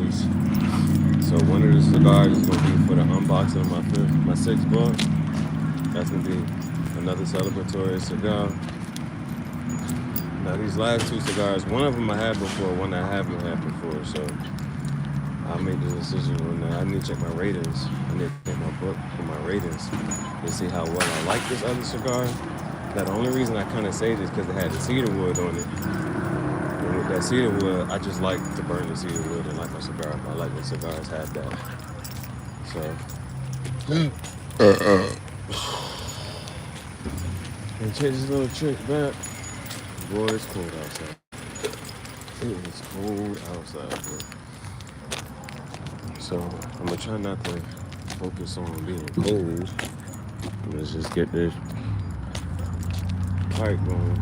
celebratories. So one of the cigars is gonna be for the unboxing of my sixth book. That's gonna be another celebratory cigar. Now these last two cigars, one of them I had before, one I haven't had before. So I'll make the decision when I need to check my ratings. I need to get my book for my ratings to see how well I like this other cigar. Now the only reason I kind of say this because it had the cedar wood on it. And with that cedar wood, I just like to burn the cedar wood and light my cigar. I like when cigars have that. So and take this little trick back. Boy, it's cold outside. It is cold outside, bro. So I'm gonna try not to focus on being cold. Let's just get this pipe going.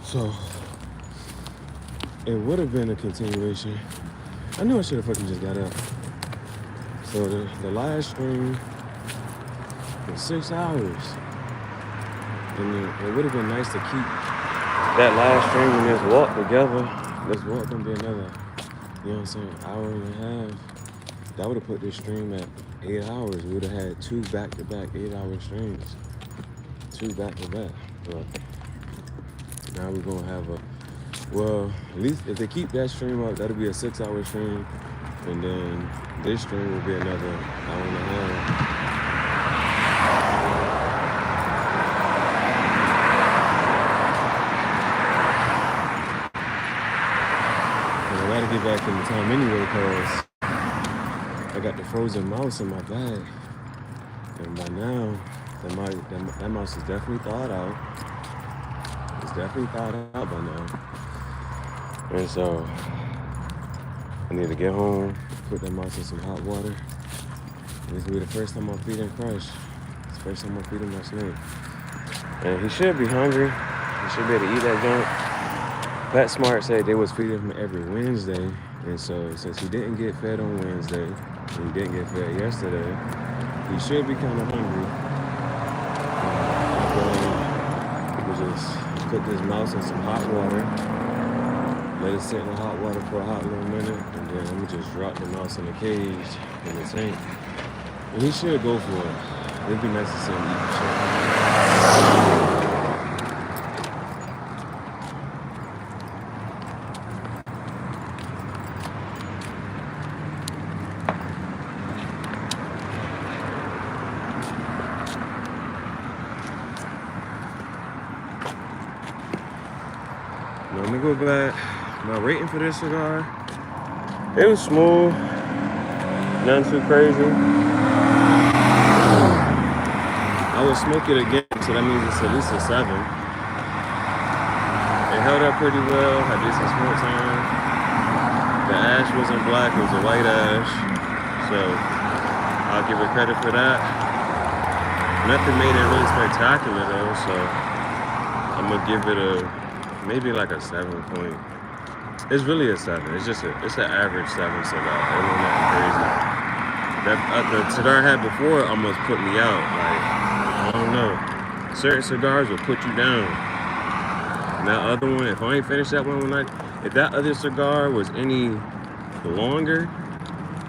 So it would have been a continuation. I knew I should have fucking just got up. So the last stream was 6 hours. And it would have been nice to keep that last stream and just walk together. This walk gonna be another, you know what I'm saying, hour and a half. That would have put this stream at 8 hours. We would have had 2 back-to-back 8-hour streams. 2 back-to-back. But now we're gonna have well, at least if they keep that stream up, that'll be a 6-hour stream. And then this stream will be another hour and a half. And I gotta get back in the time anyway, because I got the frozen mouse in my bag. And by now, that mouse is definitely thawed out. It's definitely thawed out by now. And so I need to get home, put that mouse in some hot water. And this will be the first time I'm feeding Crush. It's the first time I'm feeding my snake. And he should be hungry. He should be able to eat that junk. PetSmart said they was feeding him every Wednesday. And so since he didn't get fed on Wednesday, and he didn't get fed yesterday, he should be kind of hungry. We could just put this mouse in some hot water. Let it sit in the hot water for a hot little minute, and then I'm gonna just drop the mouse in the cage in the tank. And he should go for it. It'd be nice to see him eat the shit. Now let me go back. My rating for this cigar, it was smooth, nothing too crazy. I would smoke it again, so that means it's at least a 7. It held up pretty well, had decent smoke time. The ash wasn't black, it was a white ash, so I'll give it credit for that. Nothing made it really spectacular though, so I'm gonna give it maybe like a 7 point. It's really a 7. It's an average 7 cigar. It wasn't nothing crazy. The cigar I had before almost put me out. Like, I don't know. Certain cigars will put you down. And that other one, if I ain't finished that one if that other cigar was any longer,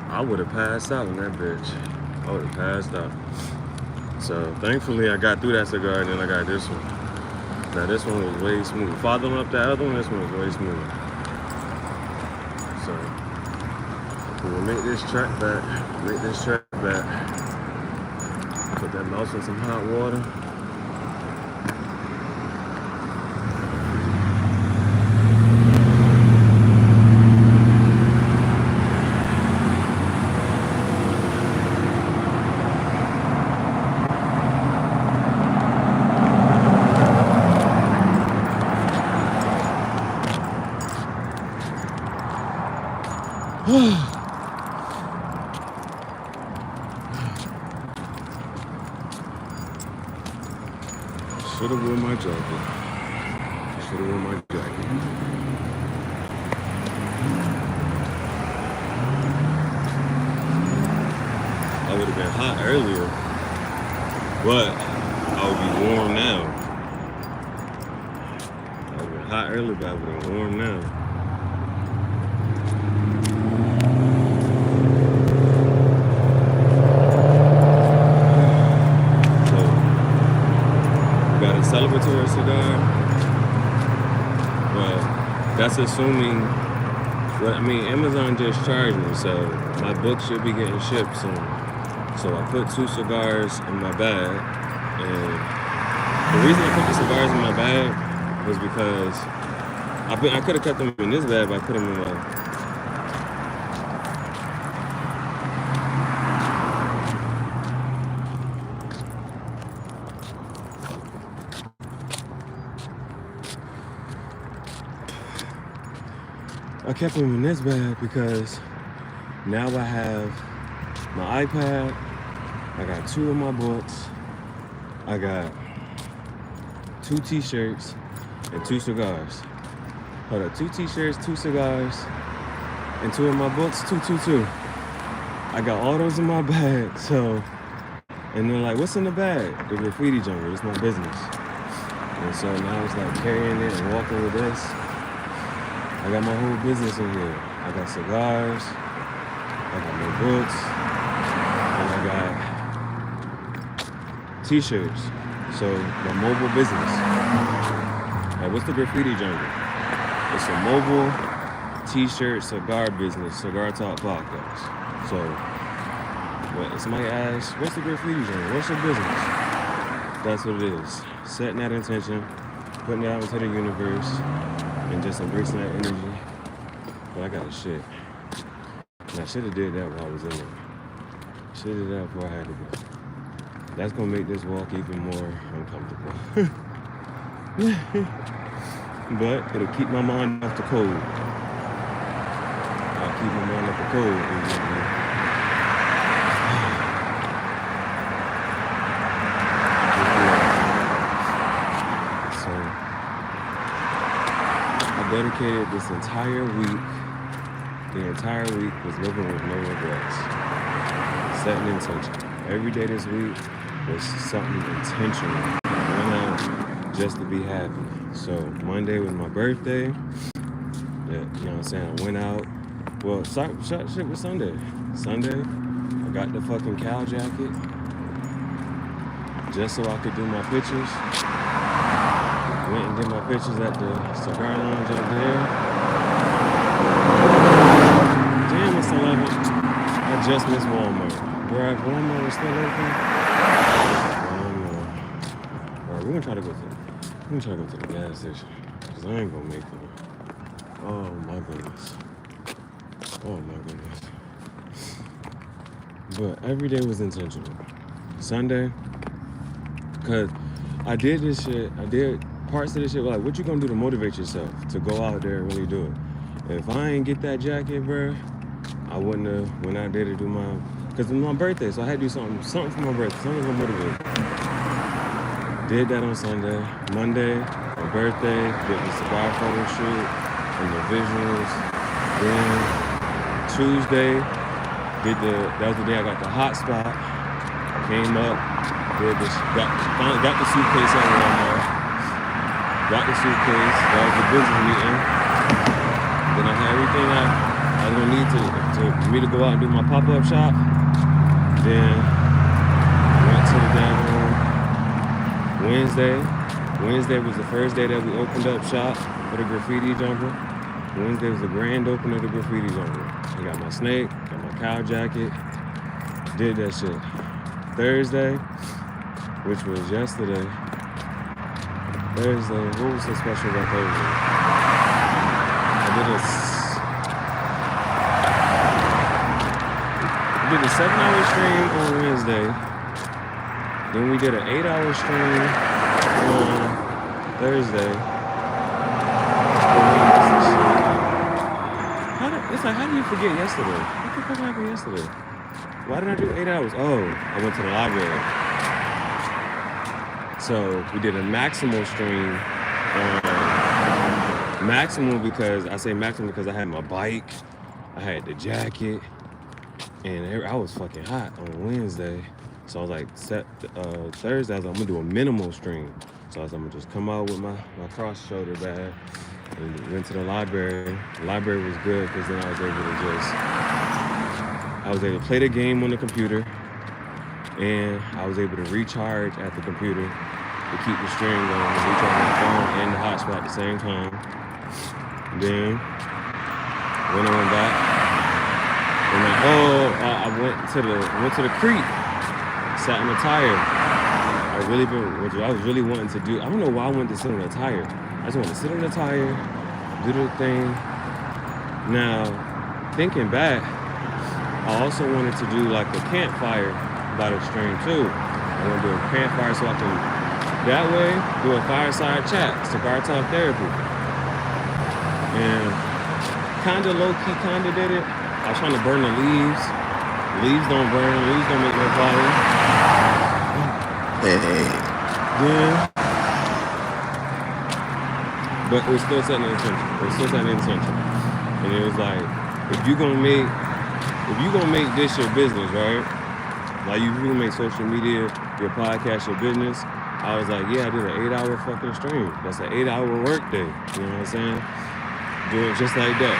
I would have passed out in that bitch. I would have passed out. So thankfully I got through that cigar and then I got this one. Now this one was way smooth. Following up that other one, this one was way smoother. So we'll make this track back. Put that mouse in some hot water. Should've worn my jacket. I would have been hot earlier. But I would be warm now. I would been hot earlier, but I would be warm now. So we got a celebratory cigar, but that's assuming. Well, I mean, Amazon just charged me, so my book should be getting shipped soon. So I put 2 cigars in my bag, and the reason I put the cigars in my bag was because I could have kept them in this bag, but I put them in my. I kept them in this bag because now I have my iPad, I got 2 of my books, I got 2 t-shirts, and 2 cigars. Hold up, 2 t-shirts, 2 cigars, and 2 of my books, 2. I got all those in my bag, so, and they're like, what's in the bag? The graffiti jungle, it's my business. And so now it's like carrying it and walking with this. I got my whole business in here. I got cigars, I got my books, and I got t-shirts. So my mobile business. Like, what's the graffiti jungle? It's a mobile t-shirt cigar business, Cigar Talk Podcast. So when somebody asks, what's the graffiti jungle? What's your business? That's what it is. Setting that intention, putting it out into the universe, and just embracing that energy. But I got a shit. And I should have did that while I was in there. Should have did that before I had to go. That's gonna make this walk even more uncomfortable. But it'll keep my mind off the cold. I'll keep my mind off the cold. Dedicated this entire week. The entire week was living with no regrets. Setting intention. Every day this week was something intentional. I went out just to be happy. So Monday was my birthday. Yeah, you know what I'm saying? I went out. Well, shit was Sunday. Sunday, I got the fucking cow jacket just so I could do my pictures. Went and did my pictures at the cigar lounge up there. Damn, it's 11. I just missed Walmart. Bro, Walmart is still open. Alright, we're gonna try to go to the gas station. Cause I ain't gonna make it. Oh my goodness. But every day was intentional. Sunday, cause I did this shit. I did parts of this shit, like, what you gonna do to motivate yourself to go out there and really do it? If I ain't get that jacket, bro, I wouldn't have went out there to do because it's my birthday, so I had to do something for my birthday, something to motivate. Did that on Sunday. Monday, my birthday, did the cigar photo shoot and the visuals. Then Tuesday, that was the day I got the hot spot. Came up, got the suitcase at Walmart. Got the suitcase, that was the business meeting. Then I had everything I was gonna need for me to go out and do my pop-up shop. Then went to the damn Wednesday. Wednesday was the first day that we opened up shop for the graffiti jungle. Wednesday was the grand opening of the graffiti jungle. I got my snake, got my cow jacket, did that shit. Thursday, which was yesterday. Thursday, what was so special about Thursday? I did a 7-hour stream on Wednesday. Then we did an 8-hour stream on Thursday. How do you forget yesterday? What the fuck happened yesterday? Why did I do 8 hours? Oh, I went to the library. So we did a maximal stream. Maximal because I say maximal because I had my bike, I had the jacket, and I was fucking hot on Wednesday. So I was like, Thursday, I was like, I'm gonna do a minimal stream. So I was like, I'm gonna just come out with my cross shoulder bag and went to the library. The library was good because then I was able to play the game on the computer, and I was able to recharge at the computer to keep the stream going, recharge my phone and the hotspot at the same time. And then when I went back, I went to the creek, sat in the tire. I was really wanting to do. I don't know why I wanted to sit on the tire. I just wanted to sit on the tire, do the thing. Now, thinking back, I also wanted to do like a campfire by the stream too. I want to do a campfire so I can that way do a fireside chat, cigar talk therapy. And kind of low key, kind of did it. I was trying to burn the leaves. Leaves don't burn. Leaves don't make no fire. Yeah. But it was still setting the intention. And it was like, if you gonna make this your business, right? Like you gonna make social media, your podcast, your business. I was like, yeah, I did an 8-hour fucking stream. That's an 8-hour work day. You know what I'm saying? Do it just like that.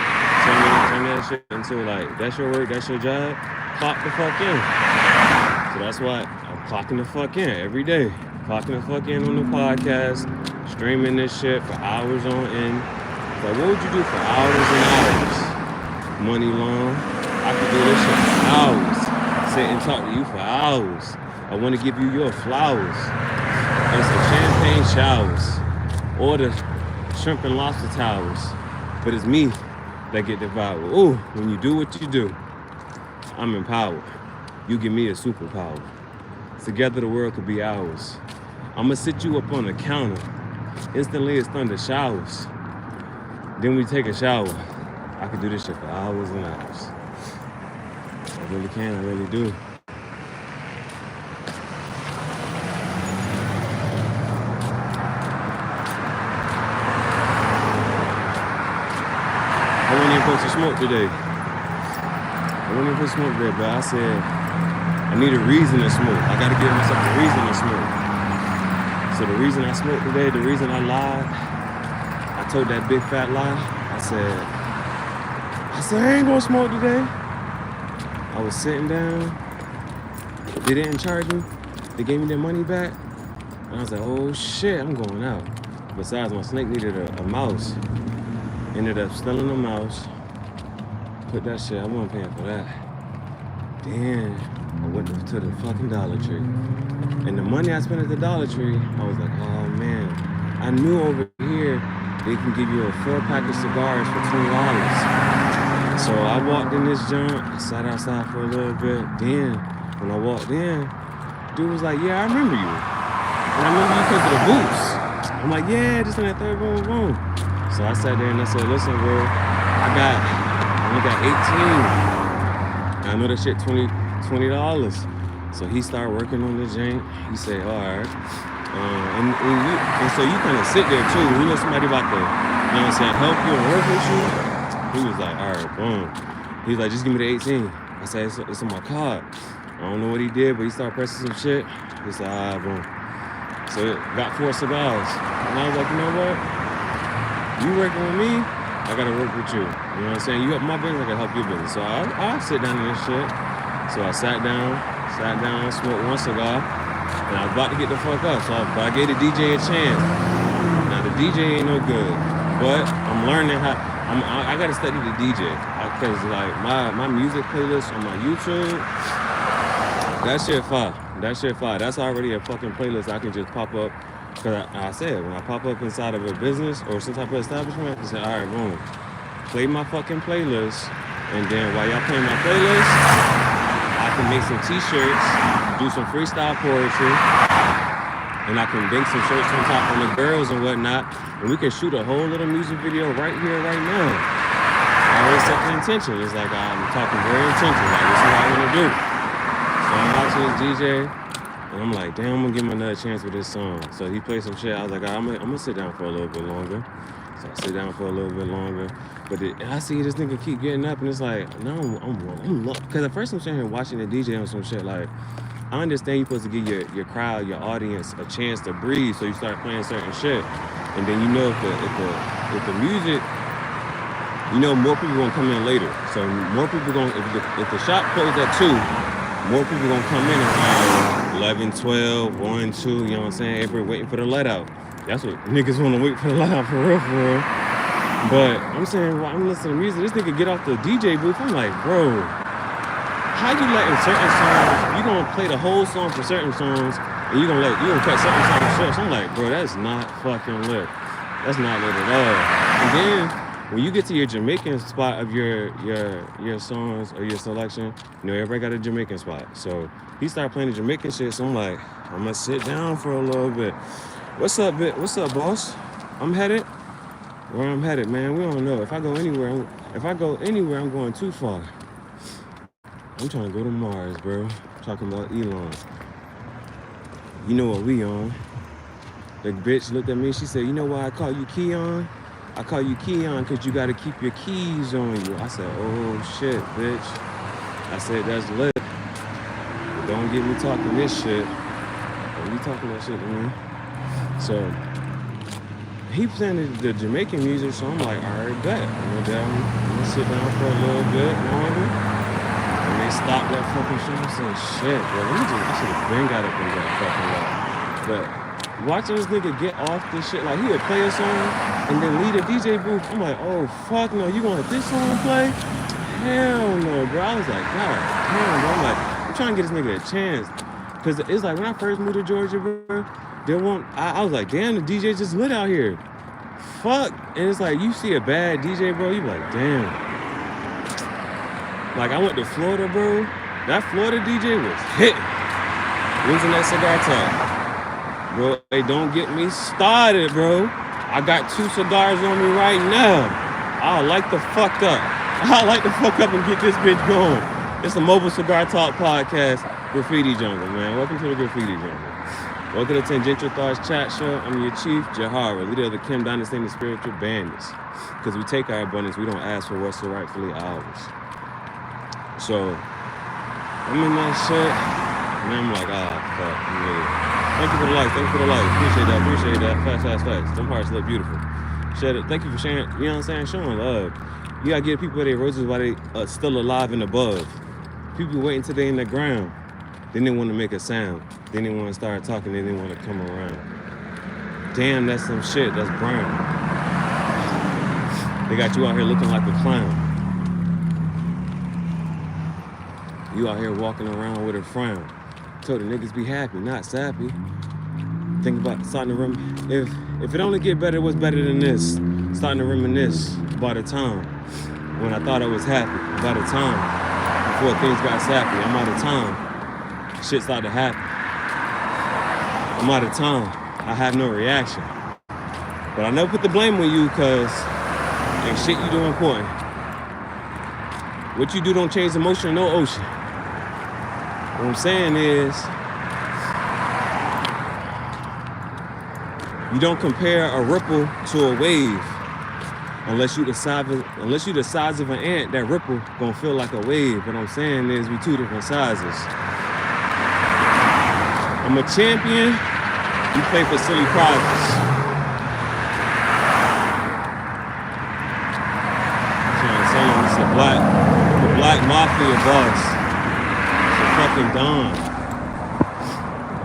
Turn that shit into like, that's your work, that's your job. Clock the fuck in. So that's why I'm clocking the fuck in every day. Clocking the fuck in on the podcast, streaming this shit for hours on end. Like, what would you do for hours and hours? Money long. I could do this shit for hours. Sit and talk to you for hours. I want to give you your flowers. And some champagne showers. Or the shrimp and lobster towers. But it's me that get devoured. Ooh, when you do what you do, I'm empowered. You give me a superpower. Together the world could be ours. I'ma sit you up on the counter. Instantly it's thunder showers. Then we take a shower. I could do this shit for hours and hours. I really can, I really do. I wasn't even supposed to smoke today. But I said, I need a reason to smoke. I gotta give myself a reason to smoke. So the reason I smoked today, the reason I lied, I told that big fat lie. I said, I ain't gonna smoke today. I was sitting down. They didn't charge me. They gave me their money back. And I was like, oh shit, I'm going out. Besides, my snake needed a mouse. Ended up stealing a mouse. Put that shit, I wasn't paying for that. Then I went to the fucking Dollar Tree. And the money I spent at the Dollar Tree, I was like, oh man. I knew over here they can give you a 4-pack of cigars for $20. So I walked in this joint, I sat outside for a little bit. Then when I walked in, dude was like, yeah, I remember you. And I remember you because of the boots. I'm like, yeah, just in that third room. So I sat there and I said, listen, bro, I only got 18. I know that shit $20. So he started working on the jank. He said, all right. And so you kind of sit there too. You know somebody about to, you know what I'm saying, help you and work with you. He was like, all right, boom. He's like, just give me the 18. I said, it's on my card. I don't know what he did, but he started pressing some shit. He said, all right, boom. So got 4 cigars. And I was like, you know what? You working with me, I gotta work with you. You know what I'm saying? You help my business, I can help your business. So I'll sit down in this shit. So I sat down, smoked 1 cigar, and I was about to get the fuck up. But I gave the DJ a chance. Now the DJ ain't no good, but I'm learning how. I gotta study the DJ because like my music playlist on my YouTube, that shit fire. That's already a fucking playlist I can just pop up. Cause I said when I pop up inside of a business or some type of establishment, I said, all right, boom, play my fucking playlist, and then while y'all playing my playlist, I can make some t-shirts, do some freestyle poetry, and I can bake some shirts on top on the girls and whatnot, and we can shoot a whole little music video right here, right now. I always set the intention. It's like I'm talking very intentional. Like this is what I want to do. So I'm watching this DJ. And I'm like, damn, I'm gonna give him another chance with this song. So he played some shit. I was like, all right, I'm gonna sit down for a little bit longer. So I sit down for a little bit longer. But I see this nigga keep getting up, and it's like, no, I'm because at first I'm sitting here watching the DJ on some shit like, I understand you're supposed to give your crowd, your audience, a chance to breathe. So you start playing certain shit, and then you know if the music, you know, more people gonna come in later. So more people gonna if the shop closed at 2, more people gonna come in around 11, 12, 1, 2. You know what I'm saying? Everybody waiting for the let out. That's what niggas want to wait for the let out for real, for real. But I'm saying, well, I'm listening to music. This nigga get off the DJ booth. I'm like, bro, how you letting certain songs? You gonna play the whole song for certain songs, and you gonna cut certain songs short. So I'm like, bro, that's not fucking lit. That's not lit at all. And then when you get to your Jamaican spot of your songs or your selection, you know, everybody got a Jamaican spot. So he started playing the Jamaican shit. So I'm like, I'm gonna sit down for a little bit. What's up, boss? I'm headed. Where I'm headed, man, we don't know. If I go anywhere, I'm going too far. I'm trying to go to Mars, bro. I'm talking about Elon. You know what we on. The bitch looked at me, she said, you know why I call you Keon? I call you Keon because you got to keep your keys on you. I said, oh shit, bitch. I said, that's lit. But don't get me talking this shit. Don't be talking that shit to me. So, he playing the Jamaican music, so I'm like, all right, bet. I'm gonna sit down for a little bit longer. And they stopped that fucking shit. I said, shit, bro, I should have been got up in that fucking lot. But watching this nigga get off this shit, like he would play a song and then leave the DJ booth. I'm like, oh fuck no, you gonna let this song play? Hell no, bro. I was like, god damn, bro. I'm like, I'm trying to get this nigga a chance. Cause it's like when I first moved to Georgia, bro, I was like, damn, the DJ just lit out here. Fuck. And it's like, you see a bad DJ, bro, you be like, damn. Like, I went to Florida, bro. That Florida DJ was hitting. Losing that cigar top. Bro, they don't get me started, bro. I got 2 cigars on me right now. I'll light the fuck up. I'll light the fuck up and get this bitch going. It's the Mobile Cigar Talk Podcast, Graffiti Jungle, man. Welcome to the Graffiti Jungle. Welcome to Tangential Thoughts Chat Show. I'm your chief, Jahara, leader of the Kim Dynasty and the Spiritual Bandits. Because we take our abundance, we don't ask for what's so rightfully ours. So, I'm in that shit, and I'm like, fuck, I'm really. Thank you for the light, appreciate that. Facts. Them hearts look beautiful. Thank you for sharing, you know what I'm saying, showing love. You gotta give people their roses while they are still alive and above. People waiting till they in the ground. Then they want to make a sound. Then they want to start talking. Then they want to come around. Damn, that's some shit. That's brown. They got you out here looking like a clown. You out here walking around with a frown. Told the niggas be happy, not sappy. Think about starting to if it only get better, what's better than this? Starting to reminisce about a time when I thought I was happy. About a time before things got sappy. I'm out of time. Shit started to happen. I'm out of time. I have no reaction. But I never put the blame on you because ain't shit you do important. What you do don't change the motion of no ocean. What I'm saying is, you don't compare a ripple to a wave. Unless you the size of an ant, that ripple gonna feel like a wave. What I'm saying is we 2 different sizes. I'm a champion, you play for silly prizes. You know what I'm saying? It's the black mafia boss. It's a fucking Don.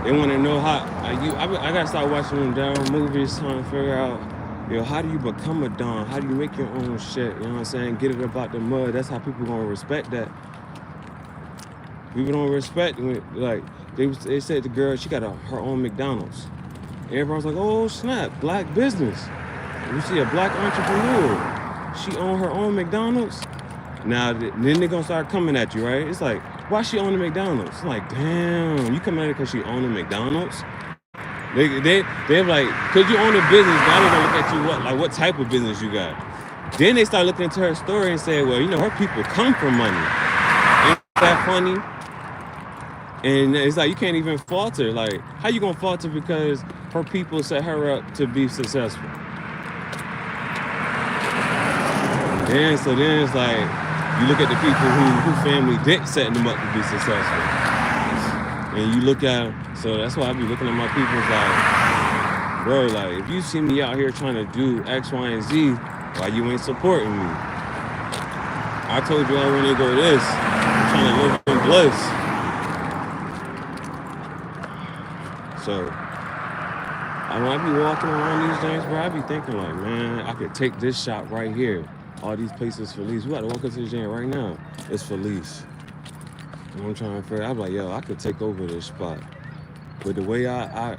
They want to know how, I gotta start watching them down movies trying to figure out, how do you become a Don? How do you make your own shit? You know what I'm saying? Get it up out the mud. That's how people gonna respect that. People don't respect it. Like, they said the girl, she got her own McDonald's. Everyone's like, oh snap, black business. You see a black entrepreneur, she own her own McDonald's. Now, then they're gonna start coming at you, right? It's like, why she own the McDonald's? It's like, damn, you coming at it because she own the McDonald's? They're like, cause you own a business, now they're gonna look at you, what type of business you got. Then they start looking into her story and say, well, her people come from money. Ain't that funny? And it's like, you can't even falter. Like, how you gonna falter because her people set her up to be successful? And so then it's like, you look at the people who family didn't set them up to be successful. And you look at, so that's why I be looking at my people like, bro, like if you see me out here trying to do X, Y, and Z, why you ain't supporting me? I told you I want to go this. I'm trying to live in bliss. So when I be walking around these things, bro, I be thinking like, man, I could take this shop right here. All these places for lease. We got to walk into the gym right now. It's for lease. And I'm trying to figure. I'm like, yo, I could take over this spot. But the way I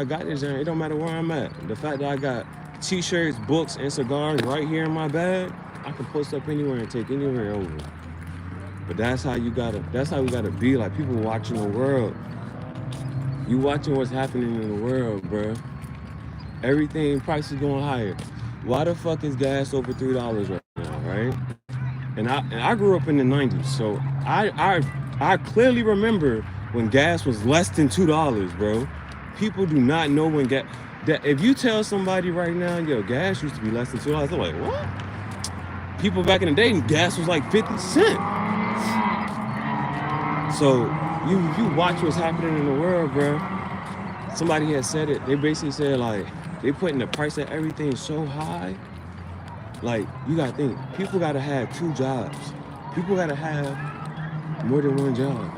got this gym, it don't matter where I'm at. The fact that I got T-shirts, books, and cigars right here in my bag, I can post up anywhere and take anywhere over. But that's how we gotta be. Like people watching the world. You watching what's happening in the world, bro. Everything price is going higher. Why the fuck is gas over $3 right now, right? And I grew up in the 90s, so I clearly remember when gas was less than $2, bro. People do not know when gas. That if you tell somebody right now, yo, gas used to be less than $2, they're like, what? People back in the day, gas was like 50 cents. So you watch what's happening in the world, bro. Somebody had said it. They basically said like they putting the price of everything so high. Like you gotta think, people gotta have 2 jobs. People gotta have more than 1 job.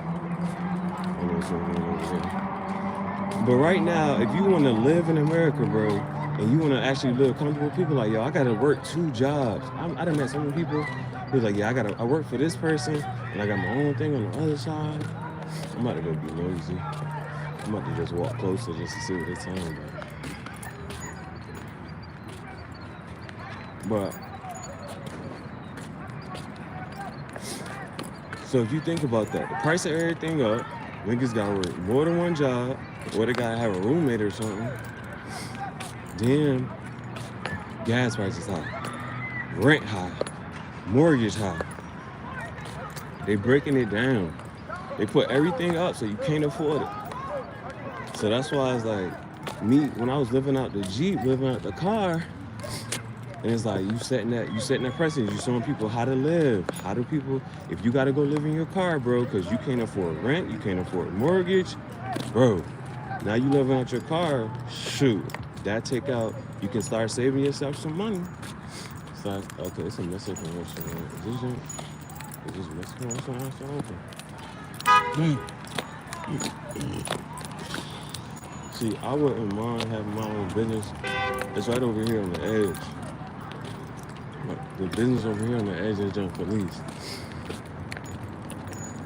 But right now, if you want to live in America, bro, and you want to actually live comfortable, people like, yo, I gotta work 2 jobs. I done met so many people who's like, yeah, I work for this person, and I got my own thing on the other side. I'm about to go be nosy. I'm about to just walk closer just to see what they're telling me. But so if you think about that, the price of everything up, niggas gotta work more than 1 job, or they gotta have a roommate or something. Then gas prices high, rent high, mortgage high. They breaking it down. They put everything up so you can't afford it. So that's why it's like me when I was living out the Jeep, living out the car, and it's like you setting that precedent. You showing people how to live. How do people? If you gotta go live in your car, bro, because you can't afford rent, you can't afford mortgage, bro. Now you living out your car, shoot. That take out. You can start saving yourself some money. So okay, it's a missing connection. Is this missing connection? See, I wouldn't mind having my own business. It's right over here on the edge. The business over here on the edge is John Police.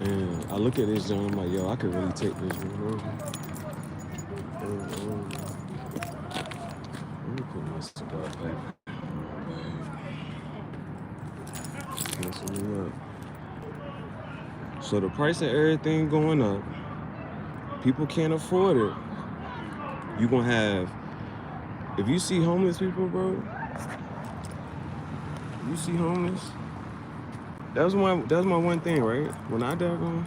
And I look at this John, I'm like, yo, I could really take this one over. Let me put my cigar back. Messing me up. So the price of everything going up. People can't afford it. You gonna have, if you see homeless people, bro, you see homeless, that was my one thing, right? When I died on,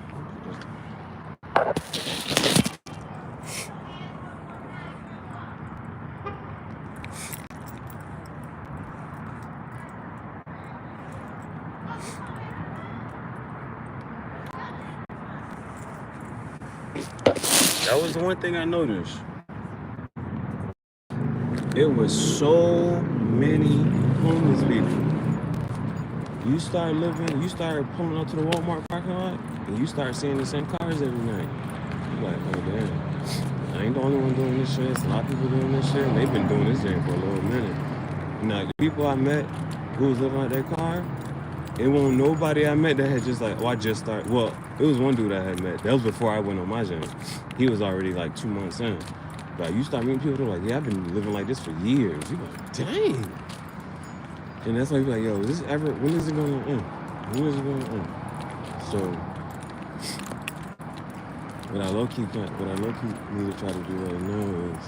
that was the one thing I noticed. It was so many homeless people. You start pulling up to the Walmart parking lot, and you start seeing the same cars every night. You're like, oh damn, I ain't the only one doing this shit. It's a lot of people doing this shit, and they've been doing this thing for a little minute. Now, the people I met who was living out their car, it wasn't nobody I met that had just like, oh, I just started. Well, it was one dude I had met. That was before I went on my journey. He was already like 2 months in. But you start meeting people, they're like, yeah, I've been living like this for years. You're like, dang. And that's why you're like, yo, when is it going to end? When is it going to end? So, what I low-key need to try to do right now is,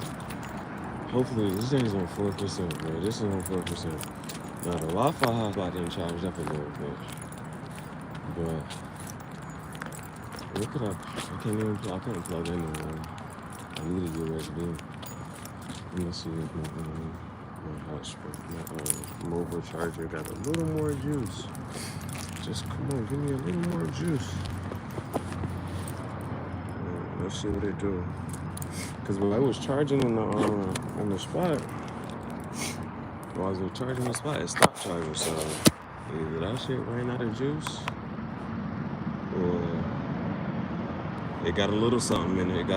hopefully, this thing's on 4%, bro. This is on 4%. Now, the Wi-Fi hotspot didn't charge up a little bit. But, what could I couldn't plug in the one. I need a USB. Let me see if my hotspot, my mobile charger got a little more juice. Just come on, give me a little more juice. Let's see what it do. Cause when I was charging on the spot, while I was charging the spot, it stopped charging. So either that shit ran out of juice, or it got a little something in it.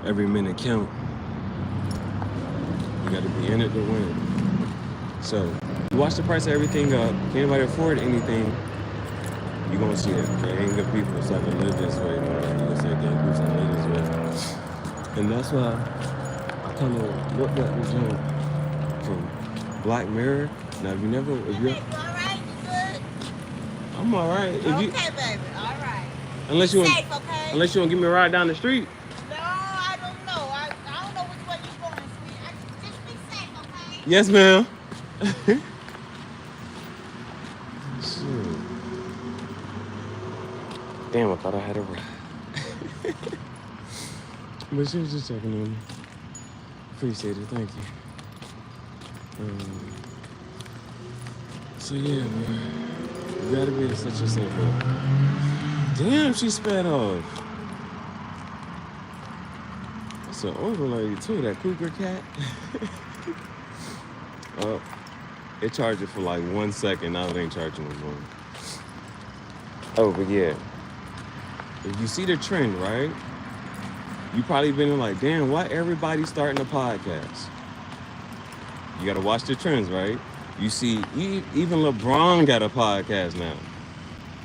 Every minute count. You got to be in it to win. So you watch the price of everything up. Can't anybody afford anything? You gonna see it. There ain't good people starting to live this way, man. You gonna see good people starting to live this way. And that's why I kind of looked at the joint from Black Mirror. Now, if you all right? You good? I'm all right. Okay, baby. All right. Unless you safe, okay? Unless you want to give me a ride down the street. No, I don't know. I don't know which way you're going, sweet. Just be safe, okay? Yes, ma'am. Damn, I thought I had a ride. But she was just checking on me. Appreciate it, thank you. So yeah, man. You gotta be such a simple. Damn, she sped off. That's an overlay too, that cougar cat. Oh, it charged it for like 1 second, now it ain't charging no more. Oh, but yeah. If you see the trend, right? You probably been like, damn, why everybody starting a podcast? You gotta watch the trends, right? You see, even LeBron got a podcast now.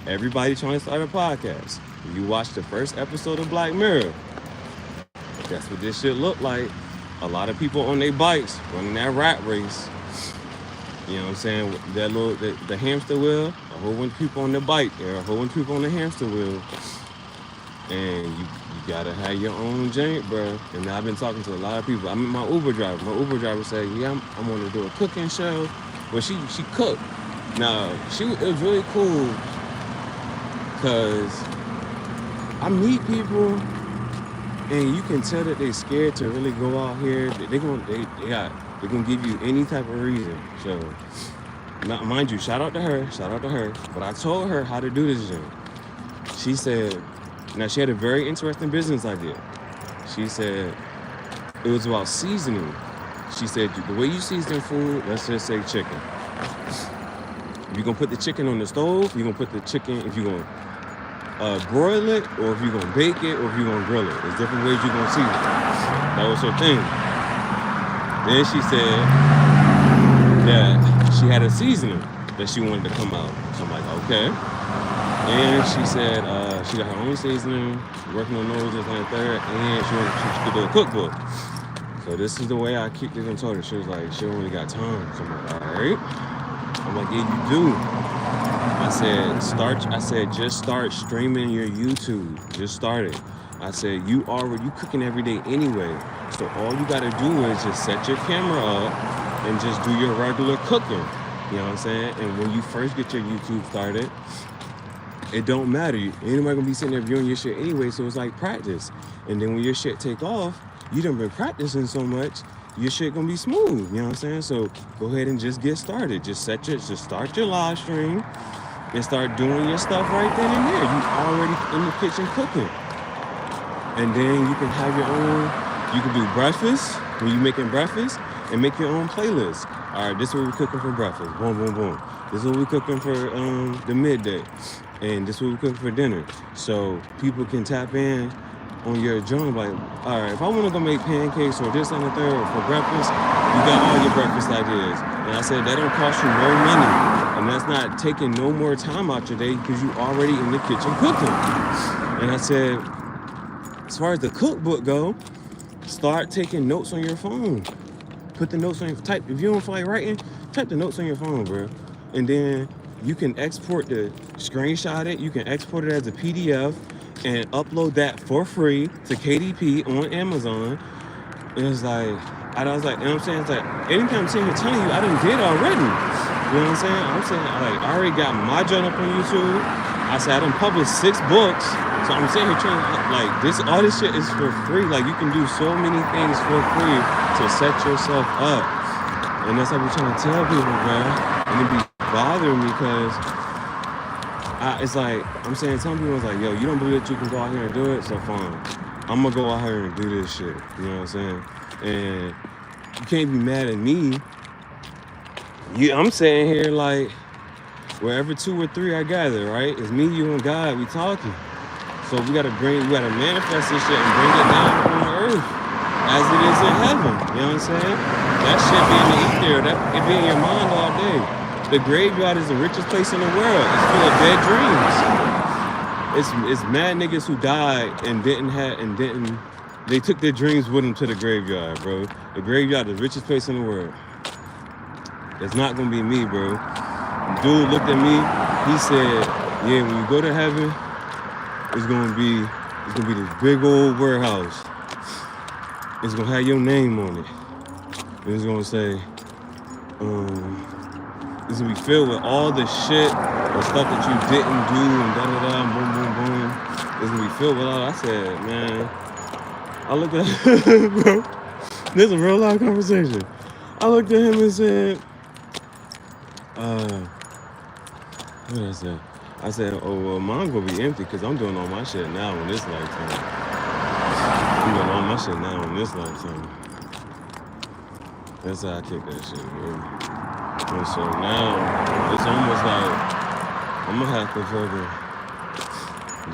Everybody trying to start a podcast. If you watch the first episode of Black Mirror, that's what this shit looked like. A lot of people on their bikes running that rat race. You know what I'm saying? That little, the hamster wheel, a whole bunch of people on the bike, there are a whole bunch of people on the hamster wheel. And you gotta have your own jank, bro. And I've been talking to a lot of people. I mean, my Uber driver. My Uber driver said, "Yeah, I'm gonna do a cooking show." Well, she cooked. Now, it was really cool because I meet people and you can tell that they're scared to really go out here. They gonna give you any type of reason. So, now, mind you, shout out to her. But I told her how to do this thing. She said. Now, she had a very interesting business idea. She said it was about seasoning. She said the way you season food, let's just say chicken. You're going to put the chicken on the stove, you're going to put the chicken, if you're going to broil it, or if you're going to bake it, or if you're going to grill it. There's different ways you're going to season it. That was her thing. Then she said that she had a seasoning that she wanted to come out. So I'm like, okay. And she said she got her own seasoning, working on those, this and the third, and she could do a cookbook. So this is the way I kicked it and told her. She was like, she only got time. So I'm like, all right. I'm like, yeah, you do. I said, just start streaming your YouTube. Just start it. I said, you cooking every day anyway. So all you gotta do is just set your camera up and just do your regular cooking. You know what I'm saying? And when you first get your YouTube started, it don't matter. Anybody gonna be sitting there viewing your shit anyway, so it's like practice. And then when your shit take off, you done been practicing so much, your shit gonna be smooth. You know what I'm saying? So go ahead and just get started. Just start your live stream and start doing your stuff right then and there. You already in the kitchen cooking. And then you can have your own, you can do breakfast when you making breakfast and make your own playlist. All right, this is what we're cooking for breakfast. Boom, boom, boom. This is what we're cooking for the midday. And this is what we're cooking for dinner. So people can tap in on your joint, like, all right, if I want to go make pancakes or this and the third for breakfast, you got all your breakfast ideas. And I said, that don't cost you no money. And that's not taking no more time out your day because you already in the kitchen cooking. And I said, as far as the cookbook go, start taking notes on your phone. Put the notes on your, if you don't feel like writing, type the notes on your phone, bro. And then you can screenshot it, you can export it as a PDF and upload that for free to KDP on Amazon. And it's like, I was like, you know what I'm saying? It's like, anything I'm sitting here telling you, I done did already. You know what I'm saying? I'm saying, like, I already got my joint up on YouTube. I said, I done published 6 books. So I'm sitting here trying to, like, all this shit is for free. Like, you can do so many things for free to set yourself up. And that's what we're trying to tell people, man. And it be bothering me because it's like I'm saying. Some people was like, yo, you don't believe that you can go out here and do it, so fine. I'm gonna go out here and do this shit. You know what I'm saying? And you can't be mad at me. I'm saying here like wherever two or three I gather, right? It's me, you, and God. We talking. So we gotta manifest this shit and bring it down on earth as it is in heaven. You know what I'm saying? That shit be in the ether. That it be in your mind all day. The graveyard is the richest place in the world. It's full of dead dreams. It's mad niggas who died and didn't. They took their dreams with them to the graveyard, bro. The graveyard is the richest place in the world. It's not gonna be me, bro. Dude looked at me. He said, "Yeah, when you go to heaven, it's gonna be this big old warehouse. It's gonna have your name on it. And it's gonna say, it's gonna be filled with all the shit or stuff that you didn't do and da da da, boom boom boom. It's gonna be filled with all." I said, man. I looked at bro. This is a real life conversation. I looked at him and said, what did I say? I said, oh, well, mine gonna be empty because I'm doing all my shit now in this lifetime. I'm doing all my shit now in this lifetime. That's how I kick that shit, bro. And so now, it's almost like I'm gonna have to fucking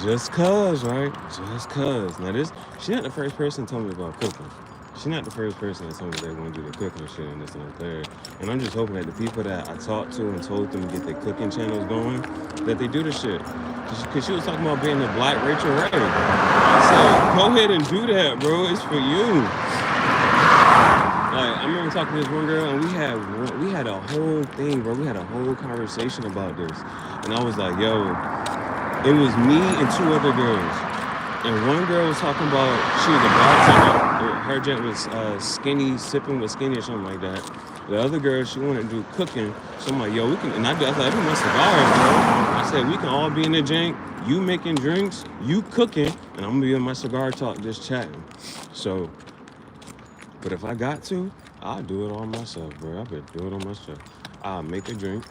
just cuz, right? Just cuz. Now she not the first person to tell me about cooking. She's not the first person that told me they're going to do the cooking shit and this and the third. And I'm just hoping that the people that I talked to and told them to get their cooking channels going, that they do the shit. Because she was talking about being the Black Rachel Ray. I said, go ahead and do that, bro. It's for you. Like, I remember talking to this one girl, and we had a whole thing, bro. We had a whole conversation about this. And I was like, yo, it was me and two other girls. And one girl was talking about, she was a bartender. Her jet was skinny, sipping with skinny or something like that. The other girl, she wanted to do cooking. So I'm like, yo, we can, and I was like, I my cigars, bro. I said, we can all be in the jank, you making drinks, you cooking, and I'm gonna be in my cigar talk just chatting. So, but if I got to, I'll do it all myself, bro. I better do it on myself. I'll make a drink,